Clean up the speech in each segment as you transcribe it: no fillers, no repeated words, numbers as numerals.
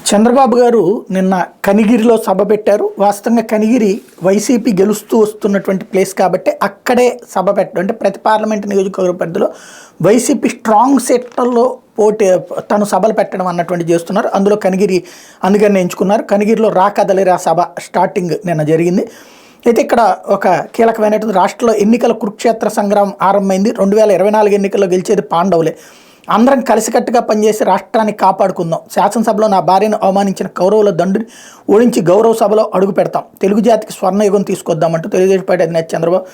చంద్రబాబు గారు నిన్న కనిగిరిలో సభ పెట్టారు. వాస్తవంగా కనిగిరి వైసీపీ గెలుస్తూ వస్తున్నటువంటి ప్లేస్ కాబట్టి అక్కడే సభ పెట్టడం, అంటే ప్రతి పార్లమెంట్ నియోజకవర్గ పరిధిలో వైసీపీ స్ట్రాంగ్ సెట్లలో పోటీ తను సభలు పెట్టడం అన్నటువంటి చేస్తున్నారు. అందులో కనిగిరి అందుకని ఎంచుకున్నారు. కనిగిరిలో రా కదలిరా సభ స్టార్టింగ్ నిన్న జరిగింది. అయితే ఇక్కడ ఒక కీలకమైనటువంటి రాష్ట్రంలో ఎన్నికల కురుక్షేత్ర సంగ్రామం ఆరంభమైంది. 2024 ఎన్నికల్లో గెలిచేది పాండవులే. అందరం కలిసికట్టుగా పనిచేసి రాష్ట్రాన్ని కాపాడుకుందాం. శాసనసభలో నా భార్యను అవమానించిన కౌరవుల దండుని ఓడించి గౌరవ సభలో అడుగు పెడతాం. తెలుగు జాతికి స్వర్ణయుగం తీసుకొద్దామంటూ తెలుగుదేశం పార్టీ అధినేత చంద్రబాబు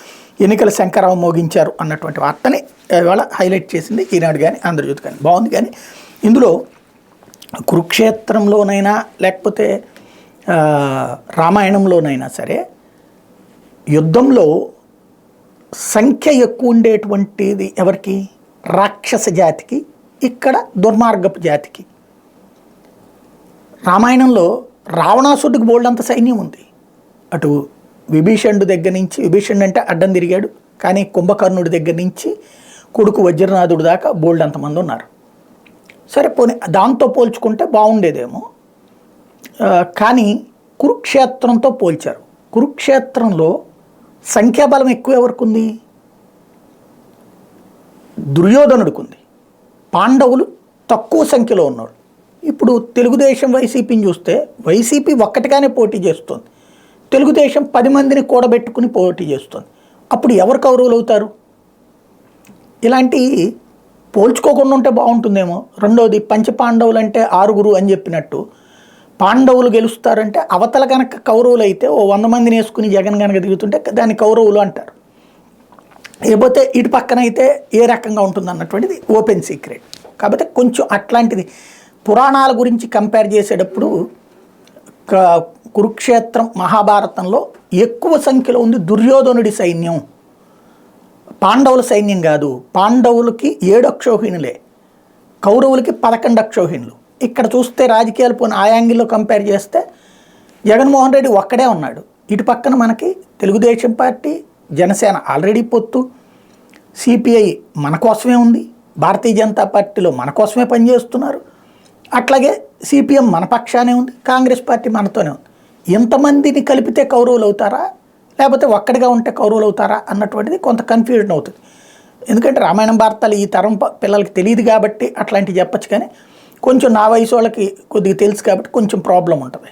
ఎన్నికల శంకరావం మోగించారు అన్నటువంటి వార్తని ఇవాళ హైలైట్ చేసింది ఈనాడు కానీ ఆంధ్రజ్యోతి కానీ. బాగుంది. కానీ ఇందులో కురుక్షేత్రంలోనైనా లేకపోతే రామాయణంలోనైనా సరే యుద్ధంలో సంఖ్య ఎక్కువ ఉండేటువంటిది ఎవరికి? రాక్షస జాతికి, ఇక్కడ దుర్మార్గపు జాతికి. రామాయణంలో రావణాసుడికి బోల్డంత సైన్యం ఉంది. అటు విభీషణుడి దగ్గర నుంచి, విభీషణుడు అంటే అడ్డం తిరిగాడు, కానీ కుంభకర్ణుడి దగ్గర నుంచి కొడుకు వజ్రనాథుడి దాకా బోల్డంతమంది ఉన్నారు. సరే పోనీ దాంతో పోల్చుకుంటే బాగుండేదేమో, కానీ కురుక్షేత్రంతో పోల్చారు. కురుక్షేత్రంలో సంఖ్యాబలం ఎక్కువ ఎవరికి ఉంది? దుర్యోధనుడికి ఉంది. పాండవులు తక్కువ సంఖ్యలో ఉన్నారు. ఇప్పుడు తెలుగుదేశం వైసీపీని చూస్తే వైసీపీ ఒక్కటిగానే పోటీ చేస్తుంది, తెలుగుదేశం 10 మందిని కూడబెట్టుకుని పోటీ చేస్తుంది. అప్పుడు ఎవరు కౌరవులు అవుతారు? ఇలాంటి పోల్చుకోకుండా ఉంటే బాగుంటుందేమో. రెండోది, పంచపాండవులు అంటే 6 అని చెప్పినట్టు పాండవులు గెలుస్తారంటే అవతల కనుక కౌరవులు అయితే ఓ 100 మందిని వేసుకుని జగన్ కనుక దిగుతుంటే దాన్ని కౌరవులు అంటారు. లేకపోతే ఇటు పక్కన అయితే ఏ రకంగా ఉంటుంది అన్నటువంటిది ఓపెన్ సీక్రెట్. కాబట్టి కొంచెం అట్లాంటిది పురాణాల గురించి కంపేర్ చేసేటప్పుడు కురుక్షేత్రం మహాభారతంలో ఎక్కువ సంఖ్యలో ఉంది దుర్యోధనుడి సైన్యం, పాండవుల సైన్యం కాదు. పాండవులకి 7 అక్షౌహిణులే, కౌరవులకి 11 అక్షౌహిణులు. ఇక్కడ చూస్తే రాజకీయాలు పోయిన ఆ యాంగిల్లో కంపేర్ చేస్తే జగన్మోహన్ రెడ్డి ఒక్కడే ఉన్నాడు. ఇటు పక్కన మనకి తెలుగుదేశం పార్టీ, జనసేన ఆల్రెడీ పొత్తు, సిపిఐ మన కోసమే ఉంది, భారతీయ జనతా పార్టీలో మన కోసమే పనిచేస్తున్నారు, అట్లాగే సిపిఎం మన పక్షానే ఉంది, కాంగ్రెస్ పార్టీ మనతోనే ఉంది. ఎంతమందిని కలిపితే కౌరవులు అవుతారా, లేకపోతే ఒక్కడిగా ఉంటే కౌరవులు అవుతారా అన్నటువంటిది కొంత కన్ఫ్యూజన్ అవుతుంది. ఎందుకంటే రామాయణం భారతాలు ఈ తరం పిల్లలకి తెలియదు కాబట్టి అట్లాంటివి చెప్పచ్చు. కానీ కొంచెం నా వయసు వాళ్ళకి కొద్దిగా తెలుసు కాబట్టి కొంచెం ప్రాబ్లం ఉంటుంది.